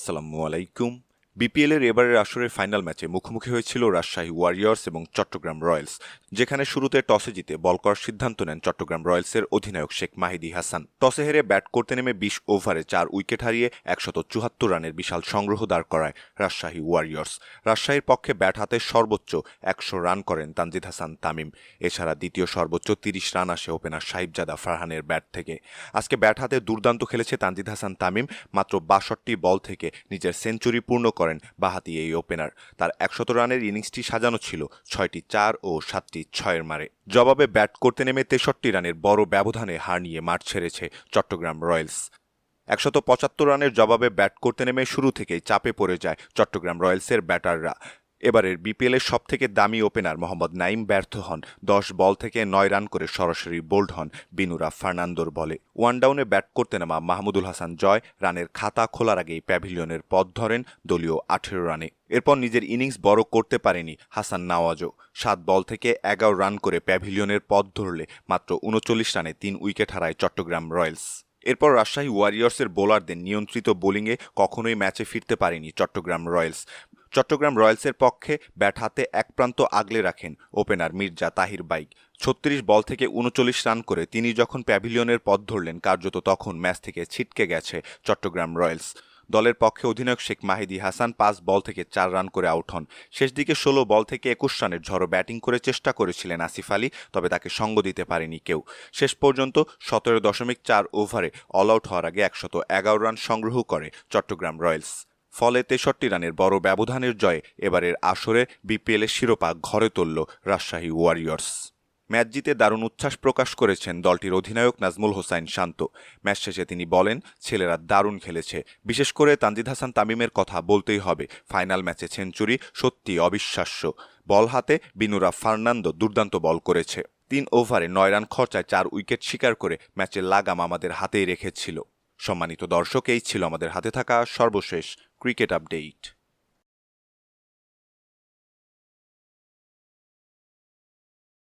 আসসালামু আলাইকুম। বিপিএলের এবারের আসরের ফাইনাল ম্যাচে মুখোমুখি হয়েছিল রাজশাহী ওয়ারিয়র্স এবং চট্টগ্রাম রয়্যালস, যেখানে শুরুতে টসে জিতে বল করার সিদ্ধান্ত নেন চট্টগ্রাম রয়্যালসের অধিনায়ক শেখ মাহিদী হাসান। টসে হেরে ব্যাট করতে নেমে ২০ ওভারে ৪ উইকেট হারিয়ে ১৭৪ রানের বিশাল সংগ্রহ দাঁড় করায় রাজশাহী ওয়ারিয়র্স। রাজশাহীর পক্ষে ব্যাট হাতে সর্বোচ্চ ১০০ রান করেন তানজিদ হাসান তামিম। এছাড়া দ্বিতীয় সর্বোচ্চ ৩০ রান আসে ওপেনার সাহিবজাদা ফারহানের ব্যাট থেকে। আজকে ব্যাট হাতে দুর্দান্ত খেলেছে তানজিদ হাসান তামিম। মাত্র ৬২ বল থেকে নিজের সেঞ্চুরি পূর্ণ করেন বাঁহাতি এই ওপেনার। তার ১০০ রানের ইনিংসটি সাজানো ছিল ৬টি ৪ ও ৭টি ৬-এর মারে। জবাবে ব্যাট করতে নেমে ৬৩ রানের বড় ব্যবধানে হার নিয়ে মাঠ ছেড়েছে চট্টগ্রাম রয়্যালস। ১৭৫ রানের জবাবে ব্যাট করতে নেমে শুরু থেকেই চাপে পড়ে যায় চট্টগ্রাম রয়্যালসের ব্যাটাররা। এবারের বিপিএলের সবথেকে দামি ওপেনার মোহাম্মদ নাইম ব্যর্থ হন। ১০ বল থেকে ৯ রান করে সরাসরি বোল্ড হন বিনুরা ফার্নান্দোর বলে। ওয়ানডাউনে ব্যাট করতে নামা মাহমুদুল হাসান জয় রানের খাতা খোলার আগেই প্যাভিলিয়নের পথ ধরেন দলীয় ১৮ রানে। এরপর নিজের ইনিংস বড় করতে পারেনি হাসান নওয়াজও। ৭ বল থেকে ১১ রান করে প্যাভিলিয়নের পথ ধরলে মাত্র ৩৯ রানে ৩ উইকেট হারায় চট্টগ্রাম রয়্যালস। এরপর রাজশাহী ওয়ারিয়র্সের বোলারদের নিয়ন্ত্রিত বোলিংয়ে কখনোই ম্যাচে ফিরতে পারেনি চট্টগ্রাম রয়্যালস। চট্টগ্রাম রয়্যালসের পক্ষে ব্যাট হাতে এক প্রান্ত আগলে রাখেন ওপেনার মির্জা তাহির বাইক। ৩৬ বল থেকে ৩৯ রান করে তিনি যখন প্যাভিলিয়নের পথ ধরলেন, কার্যত তখন ম্যাচ থেকে ছিটকে গেছে চট্টগ্রাম রয়্যালস। দলের পক্ষে অধিনায়ক শেখ মাহিদী হাসান ৫ বল থেকে ৪ রান করে আউট হন। শেষ দিকে ১৬ বল থেকে ২১ রানের ঝড়ো ব্যাটিং করে চেষ্টা করেছিলেন আসিফ আলী, তবে তাকে সঙ্গ দিতে পারেনি কেউ। শেষ পর্যন্ত ১৭.৪ ওভারে অল আউট হওয়ার আগে ১১১ রান সংগ্রহ করে চট্টগ্রাম রয়্যালস। ফলে ৬৩ রানের বড় ব্যবধানের জয়ে এবারের আসরে বিপিএলের শিরোপা ঘরে তুলল রাজশাহী ওয়ারিয়র্স। ম্যাচ জিতে দারুণ উচ্ছ্বাস প্রকাশ করেছেন দলটির অধিনায়ক নাজমুল হোসাইন শান্ত। ম্যাচ শেষে তিনি বলেন, ছেলেরা দারুণ খেলেছে। বিশেষ করে তানজিদ হাসান তামিমের কথা বলতেই হবে। ফাইনাল ম্যাচে সেঞ্চুরি সত্যি অবিশ্বাস্য। বল হাতে বিনুরা ফার্নান্দো দুর্দান্ত বল করেছে। ৩ ওভারে ৯ রান খরচায় ৪ উইকেট শিকার করে ম্যাচের লাগাম আমাদের হাতেই রেখেছিল। সম্মানিত দর্শক, এই ছিল আমাদের হাতে থাকা সর্বশেষ ক্রিকেট আপডেট।